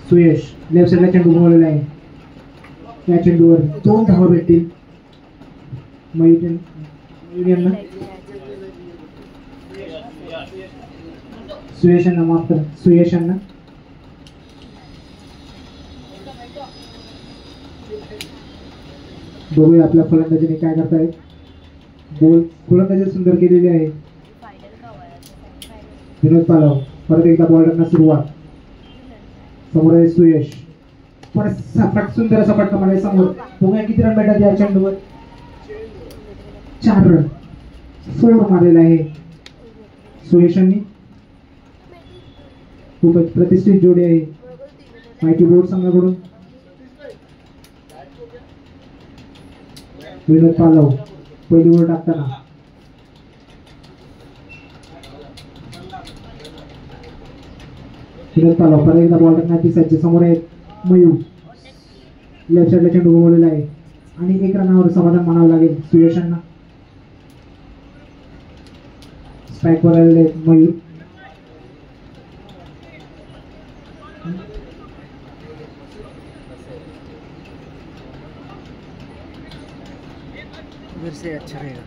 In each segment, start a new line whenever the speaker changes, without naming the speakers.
Suyash left साईडला चेंडू घुमवलेला आहे. या चेंडूवर 2 धावा भेटतील मयूर यांना. सुयश यांना माफ करा, सुयश यांना. बघूया आपल्या फलंदाजीने काय करतायत. गोल फलंदाजी सुंदर केलेली आहे. विनोद पालव परत एकदा बॉल टाकण्यास सुरुवात. समोर आहे सुयश. परत सपाट सुंदर असा फटका मारला समोर. बघूया किती रन भेटतात या चेंडूवर. 4 रन 4 मारलेला आहे सुयशांनी. खूपच प्रतिष्ठित जोडी आहे माहिती बोर्ड संघाकडून. विनोद पालव पहिली ओव्हर टाकताना. विनोद पालव परत एकदा बॉल टाकण्याची सज्ज. समोर आहे मयूर. लेफ्ट साईडला चेंडू घुमवलेला आहे आणि 1 रनावर समाधान मानावं लागेल सुयशांना. स्ट्राईक वर आलेले मयूर.
उधर से अच्छा रहेगा.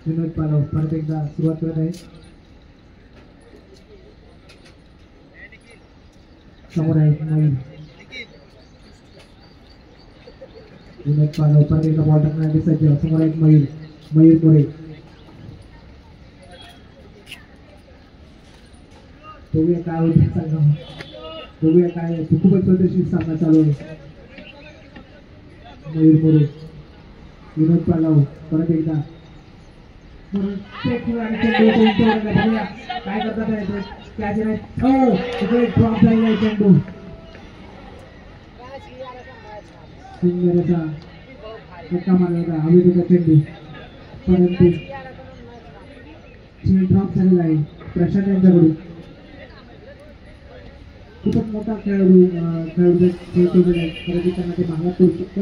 विनोद पालव परत एकदा सुरुवात करत आहे. समोर आहे मयूर. विनोद पालव परत एकदा बॉल टाकण्यासाठी सज्ज. समोर आहे मयूर पुढे. बघूया काय होईल सांगा. बघूया काय खूपच प्रतिष्ठित सामना चालू आहे. मयूर पुढे. विनोद पालव परत एकदा काय करतात ड्रॉप झालेला चेंडू. सुंदर असा मारला हवेत होता चेंडू परंतु ड्रॉप झालेला आहे प्रशांत यांच्याकडून. खूपच मोठा खेळाडू खेळतो परंतु त्यांना ते मागत करू शकतं.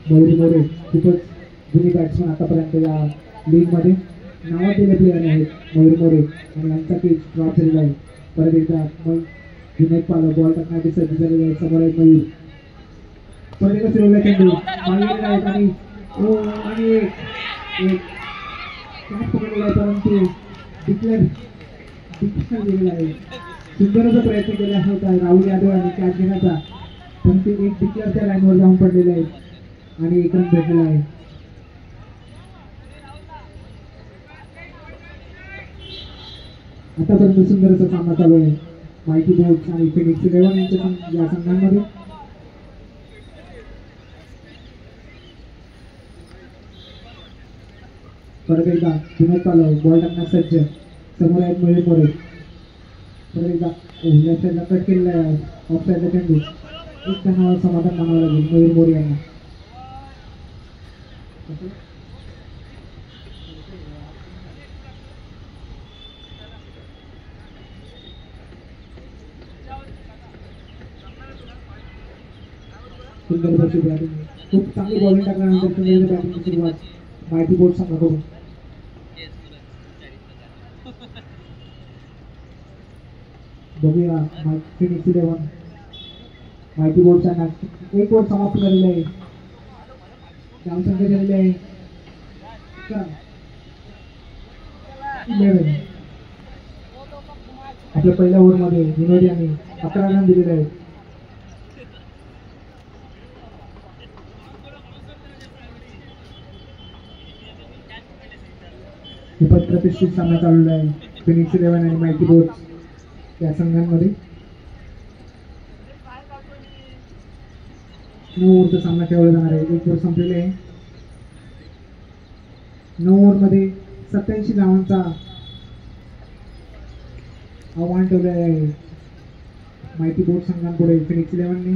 मयूर खूपच जुनी बॅट्समन आतापर्यंत या लीग मध्ये नावाजलेले प्लेयर आहेत मयूर मोरे आणि यांचा केस ड्रॉप झालेला आहे. परत एकदा विनोद पालव बॉल टाकण्यासाठी सज्ज झालेला आहे. समोर आहे मयूर. परत एकदा फिरवला चेंडू मारलेला आहे आणि कॅच पकडलेला आहे परंतु डिक्लेअर दिलेला आहे. सुंदर प्रयत्न केला होता राहुल यादव यांनी कॅच घेण्याचा पण ते एक डिक्लेअरच्या लाईनवर जाऊन पडलेले आहे आणि 1 रन भेटलेला आहे. आतापर्यंत सुंदर असा सामना चालू आहे माहिती बोर्ड आणि फिनिक्स 11 यांच्या या संघांमध्ये. परत एकदा विनोद पालव बॉल टाकण्यास सज्ज. समोर आहेत मयूर मोरे. परत एकदा लेफ्ट साईडला कट केलेला आहे. ऑफ साईडला चेंडू. 1 रनावर समाधान मानावं लागेल मयूर मोरे यांना. सुंदर बॅटिंग खूप चांगली बॉलिंग टाकल्यानंतर सुंदर बॅटिंगची सुरुवात माहिती बोर्ड संघाकडून. बघूया फिनिक्स 11 माहिती बोर्डचा मॅच 1 ओव्हर समाप्त झालेला आहे. धावसंख्या झालेली आहे 11. आपल्या पहिल्या ओव्हरमध्ये विनोद यांनी 11 रन दिलेले आहेत. खूपच प्रतिष्ठित सामना चालू आहे फिनिक्स 11 आणि माहिती बोर्ड या संघांमध्ये. 9 ओव्हरचा सामना खेळवला जाणार आहे. 1 ओव्हर संपलेले आहे. 9 ओव्हरमध्ये 87 धावांचा आव्हान ठेवले आहे माहिती बोर्ड संघांपुढे फिनिक्स 11ने.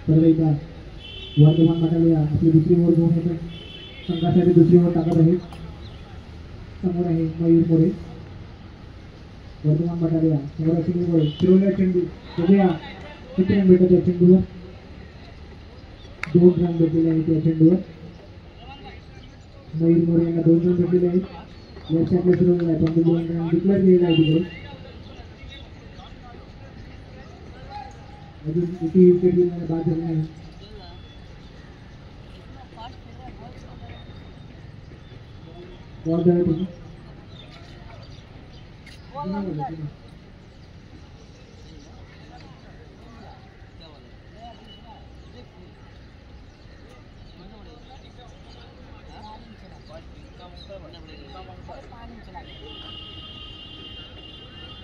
परत एकदा वर्धमान मटालिया आपली दुसरी ओव्हर घेऊन येतात. संघासाठी दुसरी ओव्हर टाकत आहे. समोर आहे मयूर मोरे. वर्धमान मटारिया समोर चेंडूवर फिरवला चेंडू बघूया किती रन भेटत या चेंडूवर 2 रन भेटलेले आहेत या चेंडूवर मयूर मोरे यांना 2 रन भेटलेले आहेत लक्षातले फिरवलेला आहे पण 2 रन डिक्लेअर केलेला आहे तिकडे अजून किती विकेट घेऊन बाद झाले नाही बॉल द्यावे तुम्ही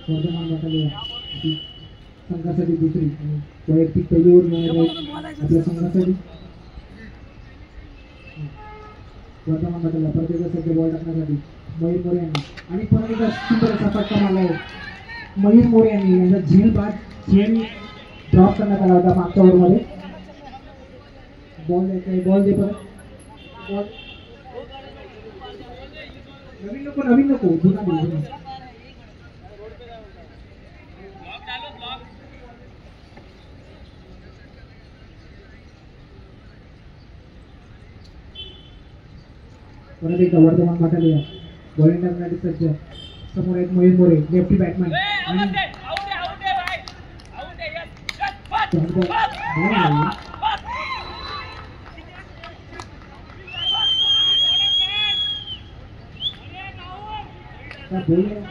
वर्धमान मटारिया संघासाठी दुसरी वैयक्तिक पहिली ओव्हर मिळाली आपल्या संघासाठी वर्धमान मटारिया परत एकदा सध्या बॉल टाकण्यासाठी मयूर मोरे यांनी आणि परत एकदा सुंदर असा फटका मारला आहे मयूर मोरे यांनी यांचा झेल बाद झेल ड्रॉप करण्यात आला होता मागच्या ओव्हरमध्ये बॉल दे परत बॉल नवीन नको जुना दे परत एकदा वर्धमान मटारिया बॉलिंग करण्यासाठी सज्ज समोर एक मयूर मोरे लेफ्टी बॅटमॅन आणि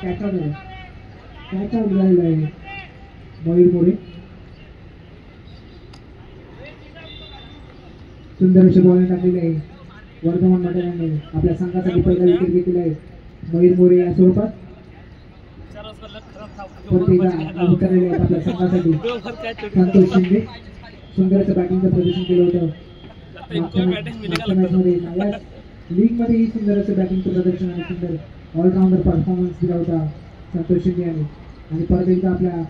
कॅच आउट झालेला आहे मयूर मोरे सुंदर अशी बॉलिंग टाकलेली आहे वर्धमान मटारियाने आपल्या संघासाठी पहिला विकेट घेतलेला आहे मयूर मोरे या स्वरूपात उतरलेले आहेत आपल्या संघासाठी संतोष शिंदे सुंदर असं बॅटिंगचं प्रदर्शन केलं होतं मागच्या मॅचमध्ये लीग मध्ये ही सुंदर असं बॅटिंगचं प्रदर्शन आणि सुंदर ऑलराऊंडर परफॉर्मन्स दिला होता संतोष शिंदे यांनी आणि परत एकदा आपल्या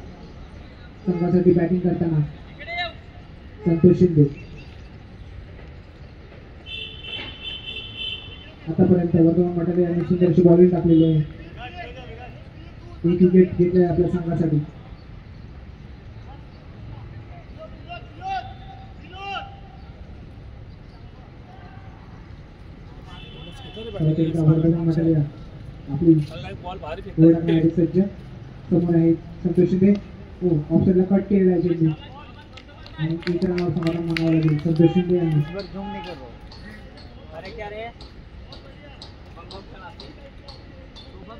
संघासाठी बॅटिंग करताना संतोष शिंदे आतापर्यंत वर्धमान मटारिया यांनी सुंदरशी बॉलिंग टाकलेली आहे एक विकेट घेतले आपल्या संघासाठी वर्धमान मटारिया आपली सज्ज समोर आहे संतोष शिंदे हो ऑफसाईडला कट केलेला आहे चेंडू आणि एक रनावर समाधान मानावं लागेल संतोष शिंदे यांनी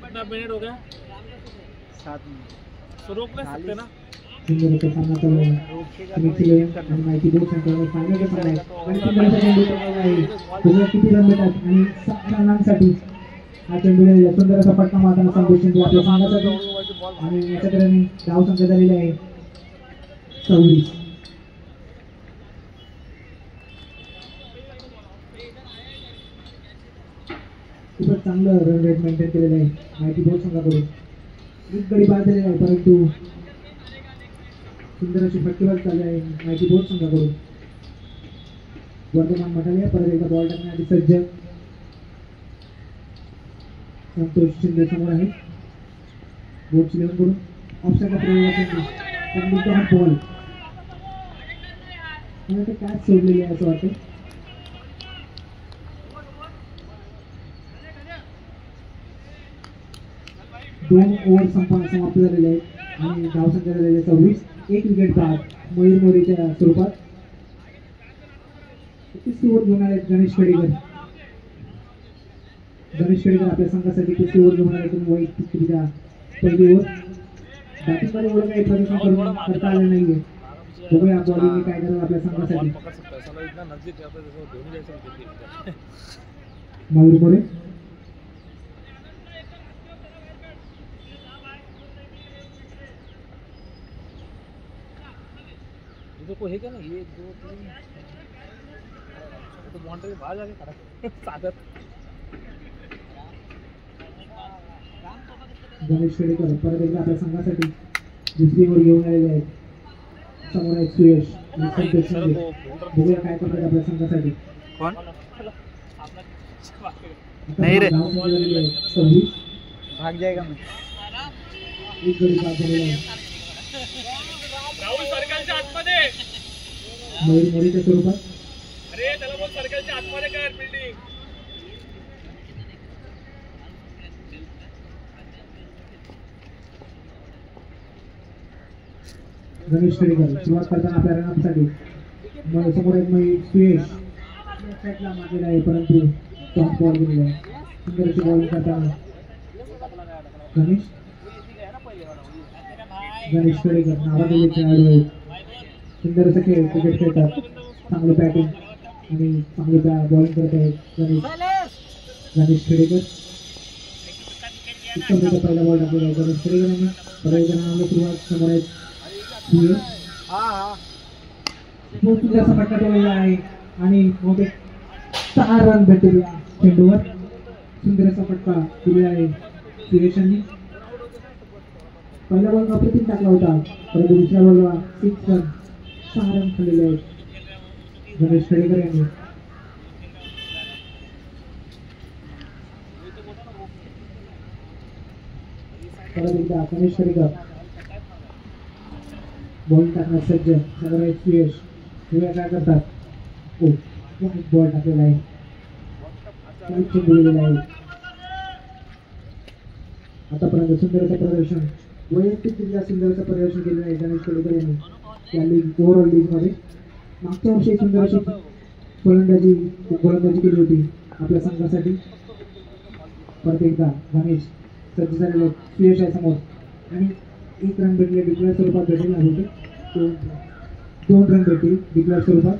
कितना मिनट हो गया 7 मिनट तो रोक ले सकते ना
सुंदर का सामना कर रहे हैं निखिल आणि माहिती बोल सेंटर फायनल का सामना आहे आणि सुंदर चेंडू पडलेला आहे तुम्ही किती रन भेटतात आणि 7 रनांसाठी हा चेंडू सुंदर असा फटका मारताना संतोष शिंदे आपल्या संघासाठी आणि याच्या तऱ्हेने धाव संख्या झालेली आहे 26 खूपच चांगलं रन रेट मेंटेन केलेलं आहे माहिती बोल संघाकडून एक गडी बाद झालेला आहे परंतु सुंदर अशी फटकेबाज चालली आहे माहिती बोल संघाकडून वर्धमान मटारिया परत एकदा बॉल टाकण्याआधी सज्ज संतोष शिंदे समोर आहे बोटची लेवून करून ऑफसाईडला प्रयोग हा बॉल कॅच सोडलेली आहे असं वाटतं दोन ओव्हर समाप्त झालेले आहेत आणि धाव संख्या झालेली 26 एक विकेट बाद मयूर मोरेच्या स्वरूपात 31 ओव्हर घेऊन आहेत गणेश खेडेकर आपल्या संघासाठी 31 ओव्हर घेऊन आले तुम्ही वैयक्तिकरित्या पहिली ओव्हर बॅटिंगमध्ये एवढं काही प्रदर्शन करता आलं नाहीये बघूया बॉलिंग काय करणार आपल्या संघासाठी मयूर मोरे
को है क्या ना ये 2 3 तो बाउंड्री बाहर जाके खड़ा सादत
गणेश खेडेकर परत एकदा आपल्या संघासाठी दुसरी ओव्हर घेऊन आलेले आहेत समोर आहे सुयश आणि संतोष शिंदे बघूया काय करतात आपल्या संघासाठी
कौन नहीं रे
26
भाग जाएगा मैं
एक गडी बाद झालेला आहे
राहुल सर्कलच्या आतमध्ये.
मयूर मोरेच्या स्वरूपात.
अरे त्याला बोल सर्कलच्या आतमध्ये कर बिल्डिंग.
गणेश खेडेकर सुरुवात करताना आपल्या रनासाठी समोर एक सुयश साईडला मागेला आहे परंतु टॉप बॉल गेलेला आहे. सुंदर अशी बॉलिंग करताना गणेश खेडेकर नावाजलेले खेळाडू आहेत. सुंदर असं क्रिकेट खेळतात. चांगली बॅटिंग आणि चांगली बॉलिंग करत आहेत गणेश खेडेकर. उत्तम पहिला बॉल टाकलेला आहे गणेश खेडेकर यांनी. पर्यटनाला सुरुवात समोर आहेत खूप सुंदर असा फटका ठेवलेला आहे आणि बहुतेक 6 रन भेटले या चेंडूवर. सुंदर असा फटका दिलेला आहे सुरेश यांनी. पहिल्या बॉल अप्रतिम टाकला होता परंतु दुसऱ्या बॉलला 6 रन 6 रन खाल्लेले आहेत गणेश खेडेकर यांनी. परत एकदा गणेश खेडेकर बॉलिंग टाकण्यास सज्ज. समोर आहे सुयश. सुयश काय करतात. बॉल टाकलेला आहे. चेंडू दिलेला आहे. आतापर्यंत सुंदर असं प्रदर्शन वैयक्तिकरित्या सुंदर असं प्रदर्शन केलेलं आहे गणेश खेडेकर यांनी या लीग ओव्हरऑल लीगमध्ये. मागच्या वर्षी सुंदर अशी गोलंदाजी केली होती आपल्या संघासाठी. परत एकदा गणेश सज्ज झालेले. सुयश आहे समोर आणि 1 रन भेटले डिक्लेअर स्वरूपात भेटेल होते. 2 रन भेटतील डिक्लेअर स्वरूपात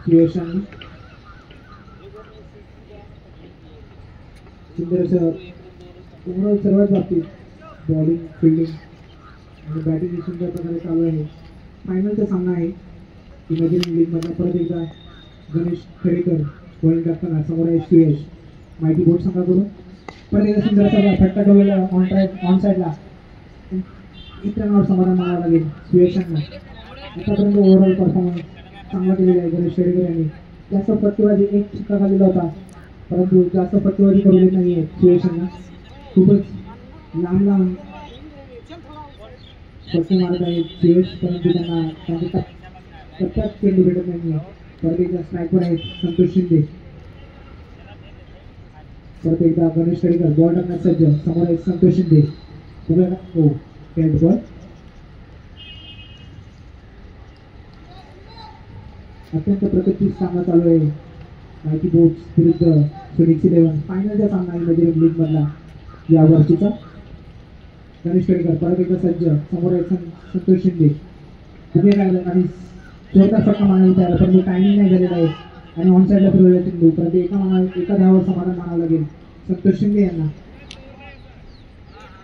सुयश यांनी. सुंदर असं ओव्हरऑल सर्वात बाबतीत बॉलिंग फिल्डिंग आणि बॅटिंग सुंदर प्रकारे चालू आहे. फायनलचा सामना आहे इमॅजिन लीगमधला. परत एकदा गणेश खेडेकर बॉलिंग टाकताना समोर आहे सुयश माहिती बोर्ड संघाकडून. परत एकदा सुंदर असा फटका ठेवलेला ऑन साईडला. 1 रनवर समाधान मानावं लागेल सुयश यांना. आतापर्यंत ओव्हरऑल परफॉर्मन्स चांगला केलेला आहे गणेश खेडेकर यांनी. जास्त फटकेबाजी 1 छक्का खाल्लेला होता परंतु जास्त फटकेबाजी करू देत नाही आहे सुयश यांना. खूपच लांब फटके मारत आहेत सुयश परंतु त्यांना त्यांच्या टप्प्यात चेंडू भेटत नाही आहे. परत एकदा स्ट्राईकवर आहेत संतोष शिंदे. परत एकदा गणेश खेडेकर बॉल टाकण्यास सज्ज. समोर आहे संतोष शिंदे. हो कॅच बॉल. अत्यंत प्रतिष्ठित सामना चालू आहे माहिती बोट्स विरुद्ध फिनिक्स 11 फायनलचा सामना आहे इमॅजिन लीग मधला या वर्षीचा. गणेश खेडेकर परत एकदा सज्ज. समोर आहे संतोष शिंदे. उभे राहिले आणि जोरदार फटका मारायला तयार परंतु टायमिंग नाही झालेला आहे आणि ऑन साईडला फिरवलेला चेंडू. परंतु एका धावावर समाधान मानावं लागेल संतोष शिंदे यांना.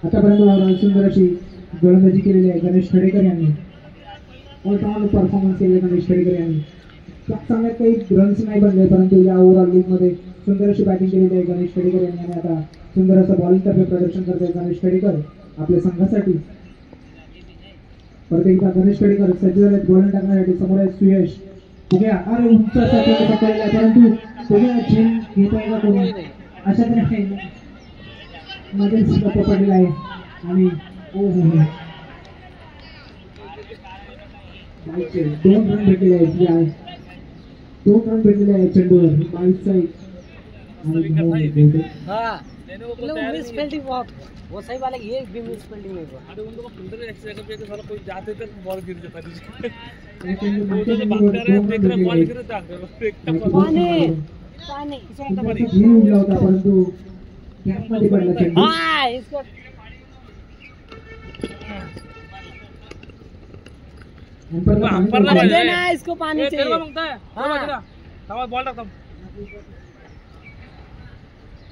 आतापर्यंत सुंदर अशी गोलंदाजी केलेली आहे गणेश खेडेकर यांनी. ऑलराऊंड परफॉर्मन्स केले गणेश खेडेकर यांनी. चांगल्यात काही रन्स नाही बनले परंतु या ओव्हरऑल लीगमध्ये सुंदर अशी बॅटिंग केलेली आहे गणेश खेडेकर यांनी. आणि आता सुंदर असं बॉलिंग तर्फे प्रदर्शन करत आहे गणेश खेडेकर आपल्या संघासाठी. परत एकदा गणेश खेडेकर सज्ज झाले बॉलिंग टाकण्यासाठी. समोर आहे सुयश. अरे उंच असा चेंडू पकडलेला आहे परंतु झेल घेत आहे का कोणी अशा तऱ्हे मध्येच पकडलेला आहे आणि 2 रन भेटलेले आहेत. 2 रन भेटलेले आहेत चेंडूवर 22चा एक आणि
मिस फील्डिंग वो सही वाला ये भी मिस फील्डिंग नहीं हुआ.
अरे उन लोगों को फिल्डर एक्सीडेंट पे साला कोई जाते तक बॉल गिर जाता है. देख रहे बॉल गिर जाता है.
पानी
उडला होता परंतु कॅपमध्ये पडला चेंडू.
हां इसको
अंपायरला पाहिजे
देना इसको पानी चाहिए.
तेरे को मांगता है. हां हवा बॉल टाकता.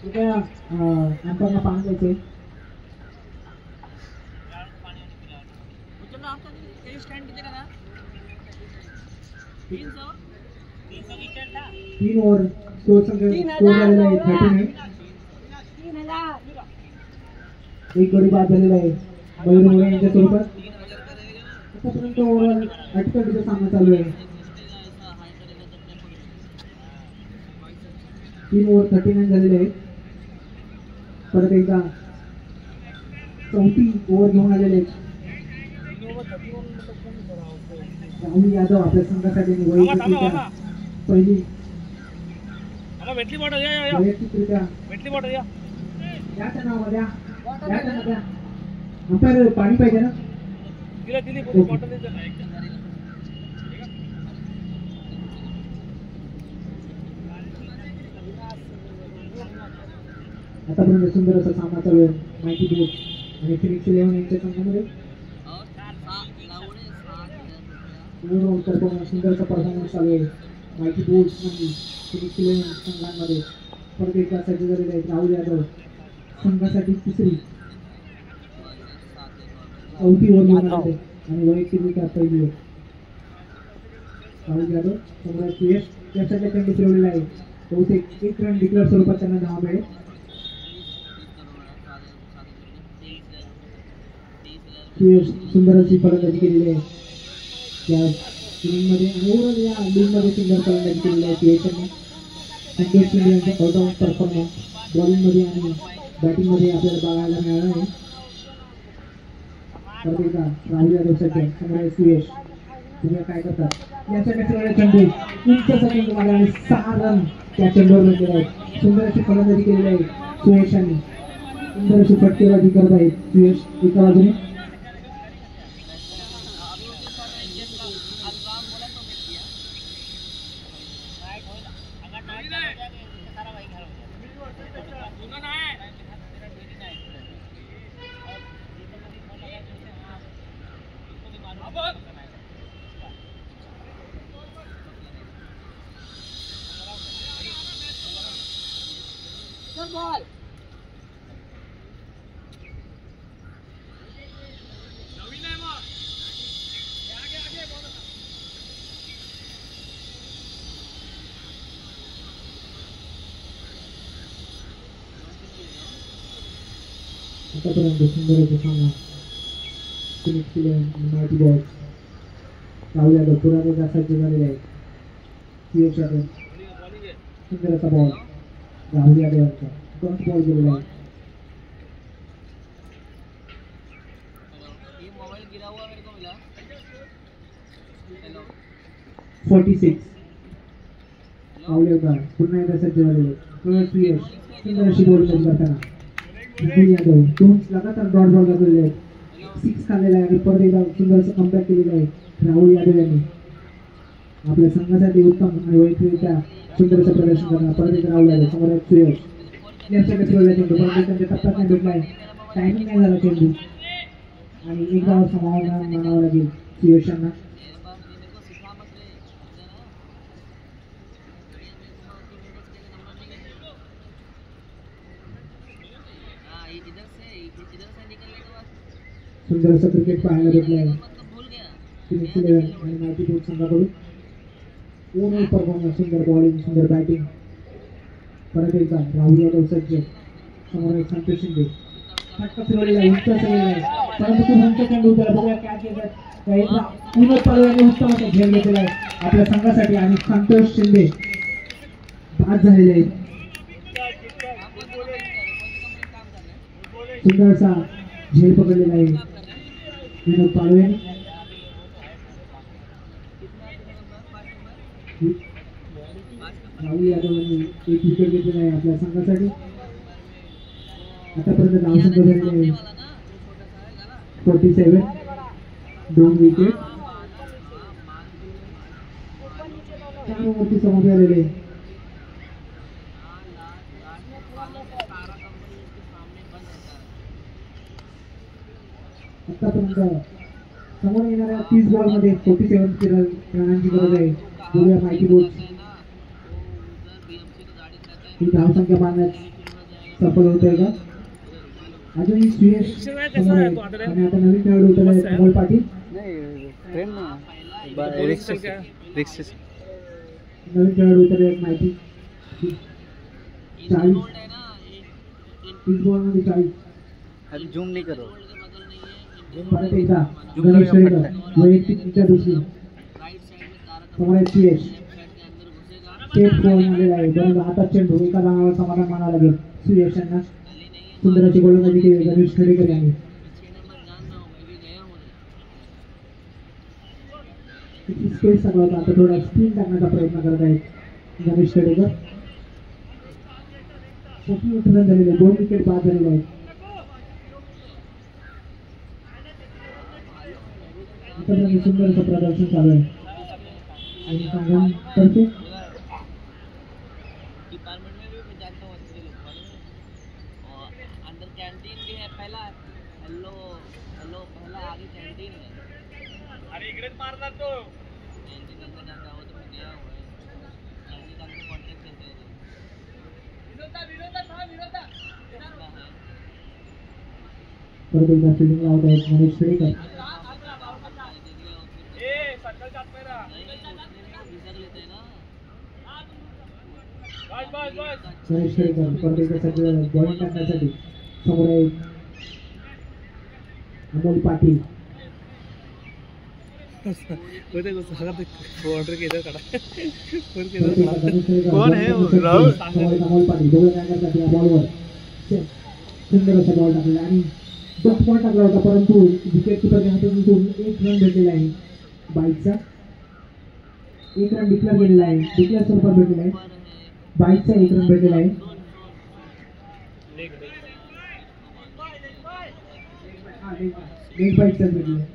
कृपया अंपायरला पाणी द्यायचे. तीन ओव्हर स्कोर झालेला आहे 39. 1 गडी बाद झालेला आहे मयूर मोरे यांच्या स्वरूपात. आतापर्यंत ओव्हरऑल 38चा सामना चालू आहे. 3 ओव्हर 39 झालेले आहेत. परत एकदा चौथी ओव्हर घेऊन आलेले आहेत. राहुल यादव आपल्या संघासाठी वैयक्तिकरित्या पहिली वैयक्तिकरित्या या त्यांना द्या त्यांना द्या. अंपायर पाणी पाहिजे ना. आतापर्यंत सुंदर असा सामना चालू आहे माहिती बोर्ड आणि फिनिक्स 11 यांच्या संघामध्ये. सुंदर असा परफॉर्मन्स चालू आहे माहिती बोर्ड आणि फिनिक्स 11 संघांमध्ये. परत एकदा सज्ज झालेले आहेत राहुल यादव संघासाठी तिसरी चौथी ओव्हर घेऊन आले आणि वैयक्तिकरित्या पहिली आहे. राहुल यादव समोर सुयश यासाठी चेंडू फिरवलेला आहे. बहुतेक 1 रन डिक्लेअर स्वरूपात त्यांना धावा मिळेल. सुयश सुंदर अशी फलंदाजी केलेली आहे त्या इनिंगमध्ये आणि ओव्हरऑल या लीगमध्ये सुंदर फलंदाजी केलेली आहे सुयशने. संतोष शिंदे यांचा ऑलराऊंड परफॉर्मन्स बॉलिंगमध्ये आणि बॅटिंगमध्ये आपल्याला बघायला मिळाला आहे. परत एकदा राहुल यादव सज्ज समोर सुयश तुम्ही काय करतात यासाठी चेंडू उंच चेंडू मारला आणि 6 रन त्या चेंडूवर भेटलेले आहेत. सुंदर अशी फलंदाजी केलेली आहे सुयशाने. सुंदर अशी फटकेबाजी करत आहेत सुयश एका बाजूने.
बॉल
आतापर्यंत सुंदर असा सामना फिनिक्स 11 माहिती बॉल राहुल यादव पुराने सज्ज झालेले आहेत. सुयश यादव सुंदर असा बॉल राहुल यादव यांचा डॉट बॉल गेलेला आहे.
मोबाइल गिरा हुआ मेरे को मिला.
46 राहुल यादव पुन्हा एकदा सज्ज झालेले. सुयश सुंदर अशी बॉलिंग करताना राहुल यादव 2 लगातार डॉट बॉल करलेले आहेत. 6 खाल्लेला आहे आणि परत एकदा सुंदर असं कमबॅक केलेलं आहे राहुल यादव यांनी. आपल्या संघासाठी उत्तम आणि वैयक्तिकरित्या सुंदर असं प्रदर्शन करणार. परत एकदा राहुल यादव समोर सुयश लेफ्टच्या फिरवला चेंडू परंतु त्यांच्या टप्प्यात नाही भेटला आहे. टायमिंग नाही झाला चेंडू आणि एकदा समाधान मानावं लागेल सुयश यांना. सुंदर असं क्रिकेट पाहायला भेटलं आहे फिनिक्स 11 आणि माहिती बोर्ड संघाकडून. ओव्हरऑल परफॉर्मन्स सुंदर बॉलिंग सुंदर बॅटिंग. परत एकदा राहुल यादव सज्ज समोर एक संतोष शिंदे फटका फिरवलेला आहे उंच असलेला आहे परंतु खूप उंच चेंडू त्याला बघूया काय केलं. पूर्ण पालव्याने उत्तम असा झेल घेतलेला आहे आपल्या संघासाठी आणि संतोष शिंदे बाद झालेले आहेत. सुंदर असा झेल पकडलेला आहे विनोद पालवे. राहुल यादव यांनी 1 विकेट घेतलेला आहे आपल्या संघासाठी. आतापर्यंत धावसंख्या झालेली आहे 47 2 विकेट 4 ओव्हरची समाप्ती झालेली आहे. आतापर्यंत समोर येणाऱ्या 30 बॉलमध्ये 47 रनांची गरज आहे. बघूया माहिती बोर्ड ही धावसंख्या बांधण्यात सफल होत आहे का. अजूनही सुयश समोर आहे आणि आता नवीन खेळाडू उतरले आहेत अमोल पाटील. नवीन खेळाडू उतरले आहेत माहिती 40 30 बॉलमध्ये 40.
अभी जूम नहीं करो.
परत एकदा गणेश खेळकर वैयक्तिकरित्या दुसरी समोर आहे सुयश स्टेप बॉल आलेला आहे. बरोबर हातात चेंडू एका धावावर समाधान मानावं लागेल सुयश यांना. सुंदर अशी गोलंदाजी केली गणेश खेडेकर यांनी. स्पेस सगळा होता, आता थोडा स्पिन टाकण्याचा प्रयत्न करत आहेत गणेश खेडेकर. उत्तर झालेले 2 विकेट बाद झालेले आहेत. आतापर्यंत सुंदर असं प्रदर्शन चालू आहे आणि संघातर्फे
डिपार्टमेंट में भी मैं जानता हूँ अच्छे लोग और अंदर कैंटीन भी है पहला हेलो हेलो पहला आगे कैंटीन है अरे इकडेच मारणार तो कैंटीन अंदर जाता हो तो मैं गया हुआ है कैंटीन का कांटेक्ट करते हो विनोदा
परत एकदा फिल्डिंग लावत आहेत गणेश खेडेकर. गणेश खेडेकर परत एकदा सगळं बॉलिंग टाकण्यासाठी समोर आहे अमोल पाटील.
कौन है वो? राहुल?
अमोल पाटील दोघं टाकण्यासाठी या बॉलवर सुंदर असा बॉल टाकलेला आणि डॉट बॉल टाकला होता, परंतु विकेट किपरच्या हातून 1 रन भेटलेला आहे. बाईकचा 1 रन डिक्लेअर केलेला आहे, डिक्लेअर स्वरूपात भेटलेला आहे. बाईकचा 1 रन भेटलेला आहे. एक बाईकचा भेटलेला आहे.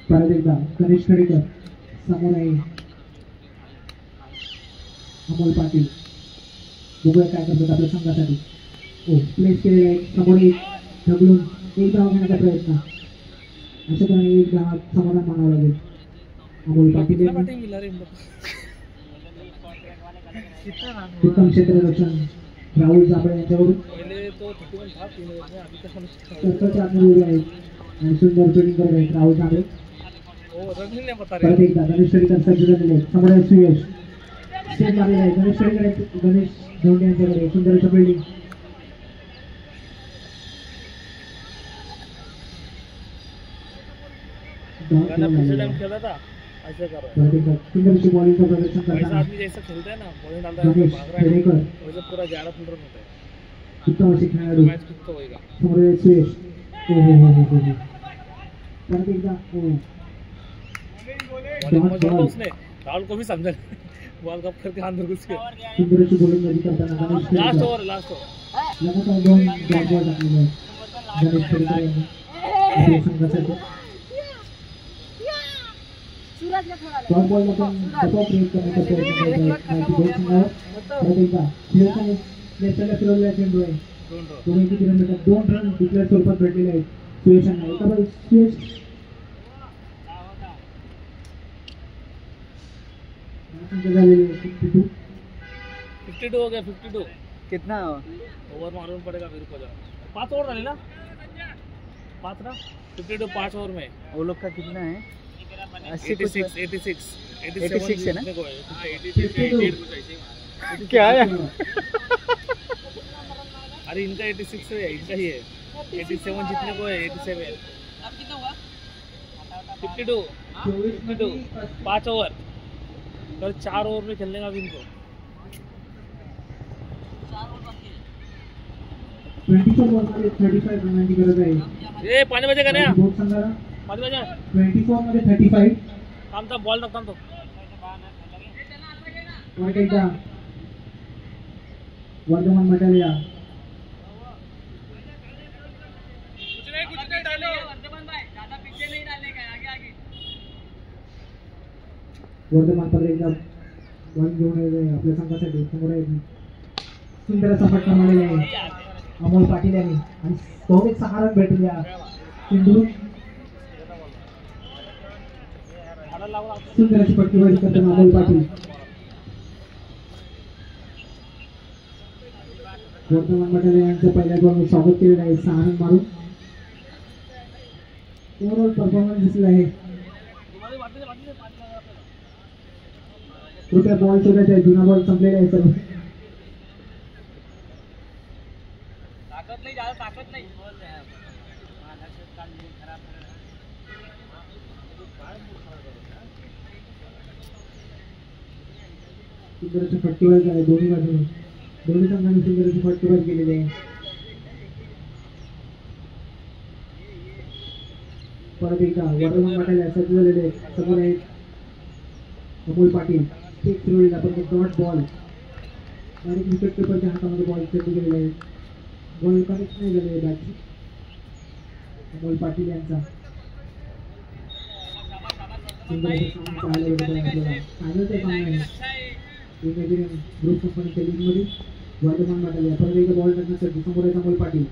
परत एकदा गणेश खेडेकर समोर आहे अमोल पाटील. बघूया काय करतात आपल्या संघासाठी. प्लेस केलेला आहे समोर एक ढकलून 1 धाव घेण्याचा प्रयत्न. अशा प्रकारे 1 धाव समाधान मानावं लागेल. अमोल पाटील उत्तम क्षेत्ररक्षण राहुल जांभळे यांच्याकडून सर्कलच्या आतमध्ये आहे आणि सुंदर फिल्डिंग करत आहेत राहुल जांभळे. परत एकदा गणेश खेडेकर सज्ज झालेले आहेत. समोर आहे सुयश स्टेट मारलेला आहे गणेश खेडेकर गणेश धोंडे यांच्याकडे सुंदर असं फिल्डिंग. सुंदरशी बॉलिंगचं प्रदर्शन करताना गणेश खेडेकर उत्तम असे खेळाडू. समोर आहे सुयश. परत एकदा
राहुल को भी समझा बॉल कप करके अंदर घुस के
सुंदरशी गोलंदाजी करताना गणेश
लास्ट
खेडेकर
ओवर
लगातार 2 डॉट बॉल टाकलेले आहेत गणेश खेडेकर यांनी आपल्या संघासाठी. डॉट बॉलला पण डबा प्रयोग करण्याचा प्रयत्न करत आहेत दोन संघावर. परत एकदा खेळताना नेटला फिरवलेला चेंडू आहे. दोन्ही किती रन भेटतात? 2 रन डिक्लेअर स्वरूपात भेटलेले आहेत सुयशांना. एका बॉल सुयश झालेले
52 हो गया 52
कितना
ओवर मालूम पड़ेगा मेरे को. 5 ओवर डाले ना 5 ना 52 5 ओवर में.
वो लोग का कितना है
86 है ना
क्या है
अरे इनका 86 है इनका ही है 87 जीतने को है 87. अब कितना हुआ 52 5 ओवर कल 4 ओवर में खेलने का भी इनको
24 बॉलमध्ये 35 रनांची गरज आहे.
ए पाणी बजे का नाही
बोथ संघाला
पाणी बजे
24 मध्ये 35.
थांबता बॉल टाकता तो
परत एकदा वर्धमान मटालिया
कुछ नहीं डालो वर्धमान भाई ज्यादा पीछे नहीं डालने का आगे आगे.
वर्धमान परत एकदा बॉल घेऊन येते आपल्या संघासाठी. समोर आहे सुंदर असा फटका मारलेला आहे अमोल पाटील यांनी आणि बहुतेक 6 रन भेटले या चेंडूला. सुंदर अशी फटकेबाजी करताना अमोल पाटील. वर्धमान मटालिया यांचं पहिल्या बॉलवर स्वागत केलेलं आहे 6 रन मारून. ओव्हरऑल परफॉर्मन्स दिसला आहे. कृपया बॉल शोधायचा आहे, जुना बॉल संपलेला आहे सर्व.
ताकत नहीं ज्यादा ताकत नहीं
सुंदर अशी फटकेबाजी आहे दोन्ही बाजूने. दोन्ही संघांनी सुंदर अशी फटकेबाजी केलेली आहे. परत एकदा वर्धमान मटालिया सज्ज झालेले समोर आहेत अमोल पाटील. एक फिरवलेला पण डॉट बॉल डायरेक्ट विकेट किपरच्या हातामध्ये बॉल चेंडू गेलेला आहे. बॉल कनेक्ट नाही झालेले बॅटची. अमोल पाटील यांचा सुंदर असा सामना पाहायला भेटत आहे आपल्याला. फायनलचा सामना आहे इमॅजिन ग्रुप कंपनीच्या लीगमध्ये. वर्धमान मटालिया परत एकदा बॉल टाकण्यासाठी समोर आहेत अमोल पाटील.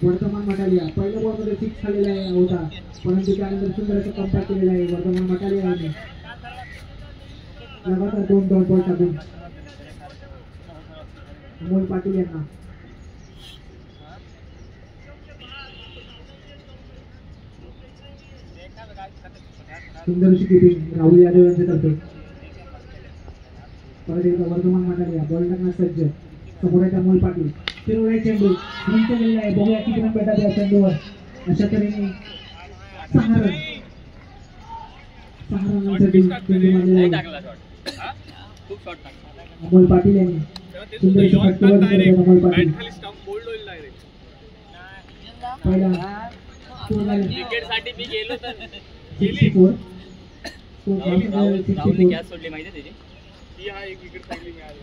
वर्धमान मटालिया पहिल्या बॉलमध्ये 6 झालेला आहे होता, परंतु त्यानंतर सुंदर असं कमबॅक केलेला आहे वर्धमान मटालिया यांनी. लगातार 2 डॉट बॉल टाकून अमोल पाटील यांना. सुंदर अशी किपिंग राहुल यादव यांच्यातर्फे. परत एकदा वर्धमान मटालिया बॉल टाकण्यास सज्ज. समोर आहे अमोल पाटील. फिरवलाय चेंडू उंच गेलेला आहे. बघूया किती रन भेटतात या चेंडूवर. अशा तऱ्हेने 6 रनांसाठी चेंडू मारलेला आहे अमोल पाटील यांनी. सुंदर अशी फटकेबाजी करत आहेत अमोल पाटील. पहिला
विकेट साठी मी गेलो तर
64.
कॅच सोडली माहिती त्याची.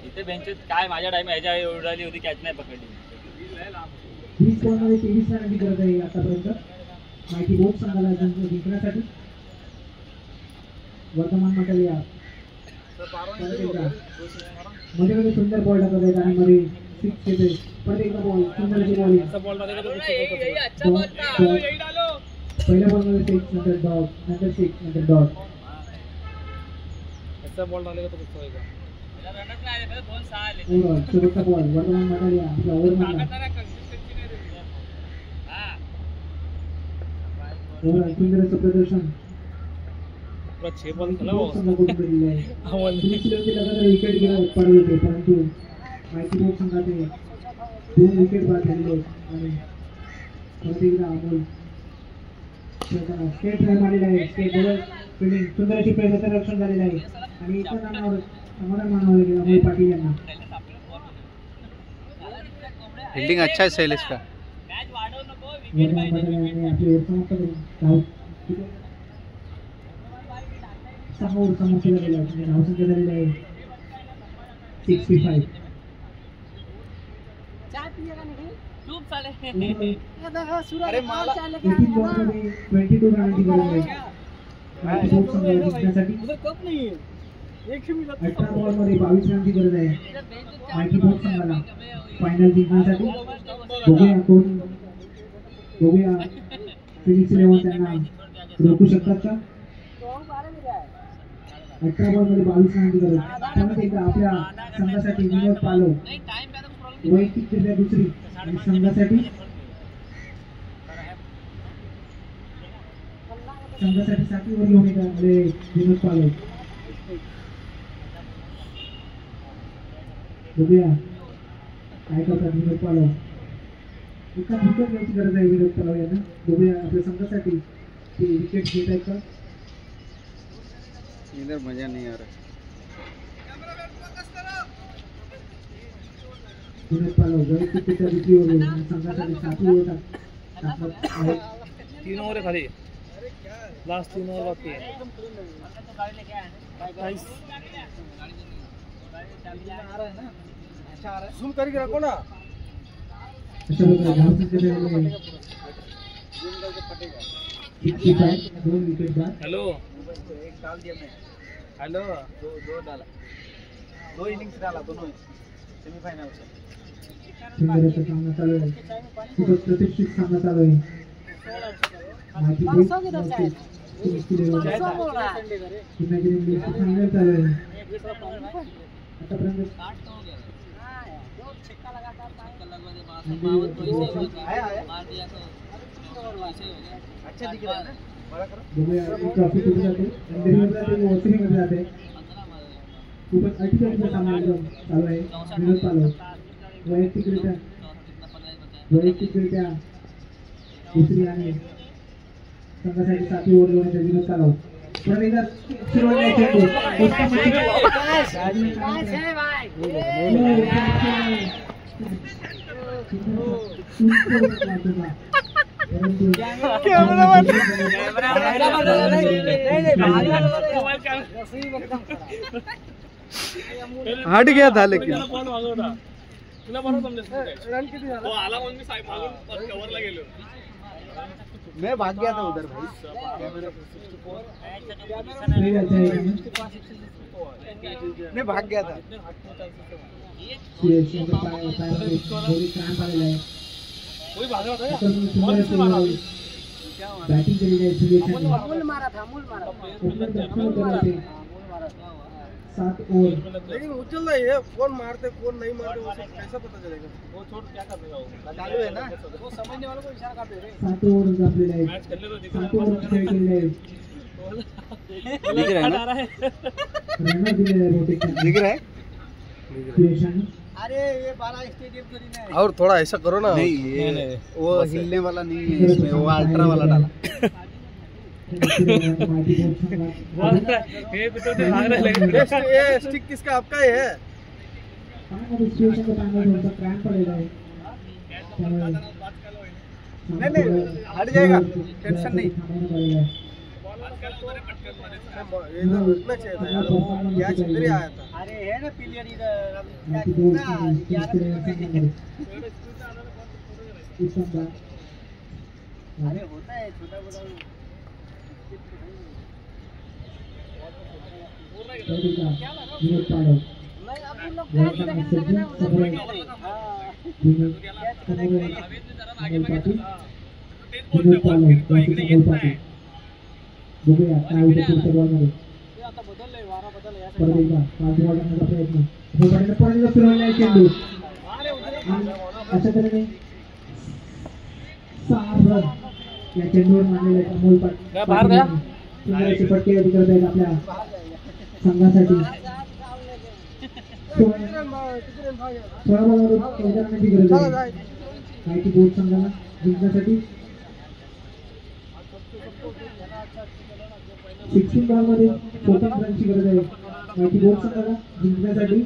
इथे बेंचेस काय माझ्या टाइम ह्याच्या उडाली होती, कॅच नाही पकडली.
20 बॉलमध्ये 23 रनांची गरज आहे आतापर्यंत माहिती बोथ संघाला जिंकण्यासाठी. वर्धमान मटालिया मध्ये मध्ये सुंदर बॉल टाकत आहेत आणि मध्ये 6 येते. परत एकदा बॉल सुंदरची बॉलिंग. पहिल्या बॉलमध्ये 6 नंतर डॉट नंतर 6 नंतर डॉट.
बॉल डालेगा तो कुछ होएगा.
ओव्हरऑल शेवटचा बॉल वर्धमान मटालिया आपला ओव्हर मारला. ओव्हरऑल सुंदर असं प्रदर्शन
पूरा 6 बॉल खेला
संघाकडून केलेलं आहे. श्रीलंकेचे लगातार विकेट पडत होते, परंतु माहिती बोर्ड संघाचे 2 विकेट बाद झालेले आहेत आणि परत एकदा अमोल स्टेट ड्राईव्ह मारलेला आहे. स्टेट जवळ फिल्डिंग सुंदर अशी प्रयत्न रक्षण झालेलं आहे आणि इतर नावावर समाधान मानावं लागेल अमोल पाटील यांना.
फील्डिंग अच्छा है शैलेश का.
वर्धमान मटालियाने आपली ओव्हर समाप्त करून धाव 6 ओव्हर समाप्त झालेल्या आहेत आणि धावसंख्या झालेली आहे 65.
खूप चाले.
18 बॉलमध्ये 22 रनांची गरज आहे माहिती बोर्ड संघाला जिंकण्यासाठी. 18 बॉलमध्ये 22 रनची गरज आहे माहिती बोर्ड संघाला फायनल जिंकण्यासाठी. बघूया फिनिक्स 11 त्यांना रोखू शकतात का. 18 बॉलमध्ये 22 रनांची गरज. त्यामुळे एकदा आपल्या संघासाठी विनोद पालव वैयक्तिकरित्या दुसरी आणि संघासाठी 7 वर घेऊन येतात विनोद पालव. बघूया काय करतात विनोद पालव. एका विकेट घ्यायची गरज आहे विनोद पालव यांना. बघूया आपल्या संघासाठी ते विकेट घेत आहेत का.
इधर मजा नहीं आ रहा.
विनोद पालव वैयक्तिकरित्या दुसरी वर घेऊन आणि संघासाठी 7 वर टाकत आहेत.
3 ओव्हर है खाली. लास्ट 3 ओव्हर बाकी है.
जूम करके रखो ना.
अशा प्रकारे धावसंख्या झालेली आहे 65. 2 विकेट बाद.
हेलो
एक डाल दिया मैं. हेलो दो डाला. 2 इनिंग्स डाला दोनों सेमीफाइनल से.
सुंदर असा सामना चालू आहे. खूपच प्रतिष्ठित सामना चालू आहे. माहिती बोर्ड इमॅजिन फायनल चालू आहे आतापर्यंत.
अच्छा दिख रहा है ना.
बघूया ट्रॉफी कुठे जाते आणि वॉचिंगमध्ये जाते. खूपच अटीतटीचा सामना एकदम चालू आहे. विनोद पालव वैयक्तिकरित्या दुसरी आणि संघासाठी 7 ओव्हर घेऊन विनोद पालव. परत एकदा सुरुवात चेंडू
हट गया था लेकिन
तुला बरोबर समजेल हो आला म्हणून मी साहेब मागून कव्हरला गेलो
मैं भाग गया था उधर भाई मैं भाग गया था
कोई भाग रहा था
बैटिंग केलेली आहे सूर्यशाने
मूल मारा था
7 ओव्हर
लेकिन उछल रहा है कौन मारते कौन नहीं मारते वो सब कैसा पता चलेगा
वो छोड़ क्या कर देगा वो
चालू है ना
वो समझने वालों को इशारा करते रहे
7 ओव्हर आपलेले आहेत
मैच खेलने तो दिख
7 ओव्हर खेळ केलेले आहेत
दिख रहा है ना
रनर दिलेले आहे रोटेशन
दिख रहा है
सूर्यशाने
अरे ये 12 स्टेडियम थोड़ी ना है
और थोड़ा ऐसा करो ना नहीं ये वो हिलने वाला नहीं है इसमें वो अल्ट्रा वाला डाला
माहिती बहुत सांगा
ये तो भाग रहा है
ये स्टिक किसका आपका ही है
पाण्यामध्ये सूर्यशाने पाण्यामध्ये थोडासा क्रॅम्प पडलेला आहे त्यामुळे
नहीं हट जाएगा टेंशन नहीं
नहीं
ये तो रुकना चाहिए था यार वो कैच इधर ही आया था
अरे है ना प्लेयर इधर अब क्या
माहिती बहुत
कितना
सांगा
11 में
उत्तम
अरे होता है छोटा बड़ा
विनोद पाडव
नहीं अब उन लोग कैच देखने लगे ना उधर
विनोद पाडव बघूया काय होतं पुढच्या बॉलमध्ये
ये आता बदलले वारा बदलले ऐसा
परत एकदा 5 बॉल करण्याचा प्रयत्न मोबाईलने परत एकदा फिरवलेला आहे चेंडू आणि अशा तऱ्हेने 6 रन या चेंडूवर मारलेले आहेत अमोल
क्या बाहर गया?
सुंदर फटके अधिक करत आहेत आपल्या संघासाठी 16 बॉलमधून 14 रनांची गरज आहे माहिती बोर्ड संघाला जिंकण्यासाठी 16 बॉलमध्ये 14 रनची गरज आहे माहिती बोर्ड संघाला जिंकण्यासाठी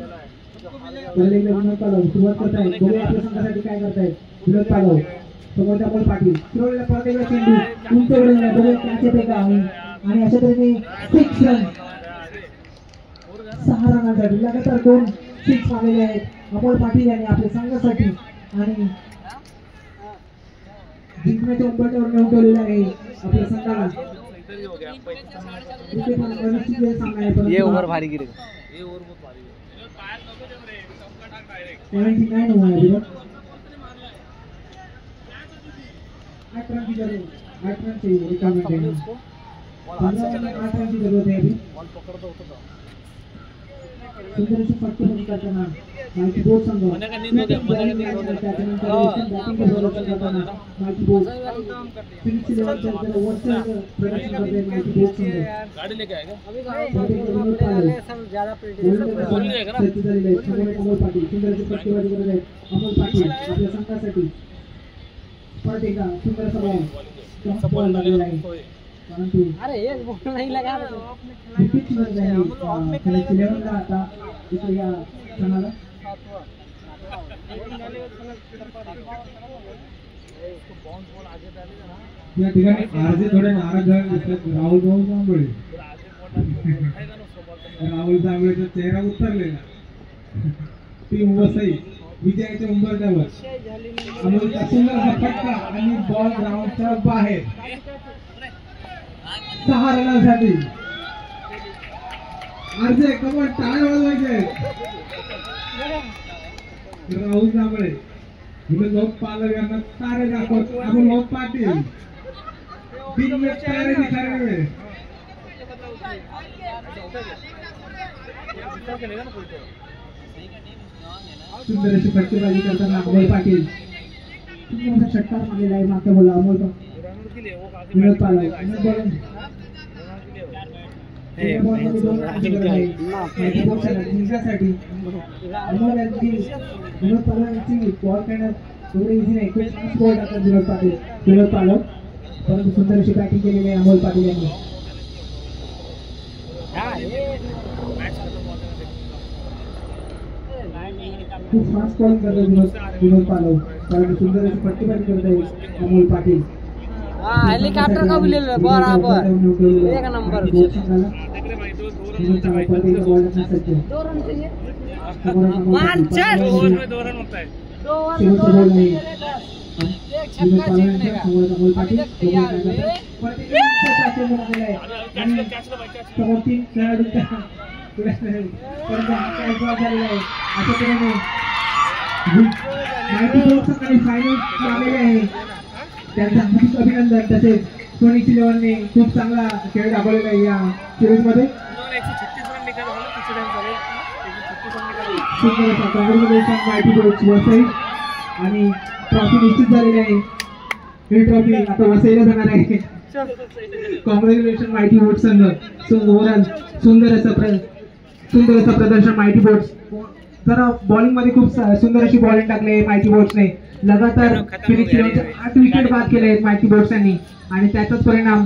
पहिले एकदा विनोद पालव सुरुवात करतायत बघूया आपल्या संघासाठी काय करतायत विनोद पालव समोरच्या बॉल पाटील फिरवलेला परत एकदा चेंडू उंच उडवलेला बघूया कॅच येते का आणि अशा तऱ्हेने 6 रन 6 रनांसाठी लगातार 2 सिक्स मारलेले आहेत अमोल पाटील यांनी आपल्या संघासाठी आणि जिंकण्याच्या उंबरठ्यावर नेऊन ठेवलेलं आहे आपल्या संघाला इथे पण अनिश्चित वेळ सामना आहे परंतु
ये ओवर भारी गिरेगा
ये और बहुत भारी है पायात नको दे रे चमका टाक डायरेक्ट
79 हुआ है अभी 8 रन की जरूरत 8 रन चाहिए रिकॉर्ड में 8 रन की जरूरत है अभी
बॉल पकड़ता होता था
सुंदर से फटके बंद करताना माहिती बोर्ड संघ
मने का नींद हो गया मने का नींद हो गया
त्याच्यानंतर बॅटिंग करताना माहिती बोर्ड फिनिश लेवलच्या ओव्हरचं प्रदर्शन करते माहिती बोर्ड संघ
गाड़ी लेके आएगा
ज्यादा
बोल जाएगा ना
अमोल पाटील सुंदर से फटकेबाजी करत आहेत अमोल पाटील आपल्या संघासाठी परत एकदा सुंदर सभा बॉल लागलेला आहे परंतु
अरे ये बॉल नहीं लगा
विकेट गरज आहे खेळाची लेवलला आता इथं या संघाला या ठिकाणी आरजे थोडे नाराज झाले दिसतात राहुल भाऊ जांभळे राहुल जांभळेचा चेहरा उतरलेला टीम वसई विजयाच्या उंबरठ्यावर अमोलचा सुंदर हा फटका आणि बॉल ग्राउंडच्या बाहेर 6 रनांसाठी आरजे कमल टाळ वाजवायचे राहुल जांभळे विनोद पालव यांना तारे दाखवत अमोल पाटील बिग मॅच तारे दिखा रहे हैं सुंदर अशी फटकेबाजी करताना अमोल पाटील सुंदर असा षटकार मारलेला आहे मागच्या बोलला अमोल विनोद पालव जिंकण्यासाठी अमोल यांची विनोद पालव यांची बॉल खेळण्यात एवढे इझी नाही खूप फास्ट बॉल टाकतात विनोद पालव परंतु सुंदर अशी बॅटिंग केलेली आहे अमोल पाटील यांनी खूप फास्ट बॉलिंग करतात विनोद पालव. कारण सुंदर अशी पट्टीबाजी करत आहे अमोल पाटील.
हेलिकॉप्टर का भी ले लो बराबर एक नंबर दो रन चाहिए मान चल
2 ओवर में 2 रन होता है.
शेवटचा बॉल नाही.
एक छक्का जीतने का
अमोल पाटील
तैयार हुए
आणि समोर 3 खेळाडूंच्या परंतु हा ड्रॉप झालेला आहे. अशा तऱ्हेने माहिती बोर्ड सकाळी फायनल आलेले आहे. त्यांचं हार्दिक अभिनंदन. तसेच सोनिक्स इलेव्हनने खूप चांगला खेळ दाखवलेला आहे या सिरीज मध्ये.
उन्होंने 136 रन निकाले होंगे पिछले टाइम सारे 136 रन निकाले.
सुंदर असा कॉंग्रॅच्युलेशन माहिती बोर्ड वसई. आणि ट्रॉफी निश्चित झालेली आहे. ही ट्रॉफी आता वसईला जाणार आहे. कॉंग्रॅच्युलेशन माहिती बोर्ड संघ. सो ओव्हरऑल सुंदर असं प्रदर्शन माहिती बोर्ड. जरा बॉलिंग मध्ये खूप सुंदर अशी बॉलिंग टाकली माहिती बोर्ड्सने. लगातार फिनिक्स इलेव्हनचे 8 विकेट बाद केले आहेत माहिती बोर्ड्सांनी आणि त्याचाच परिणाम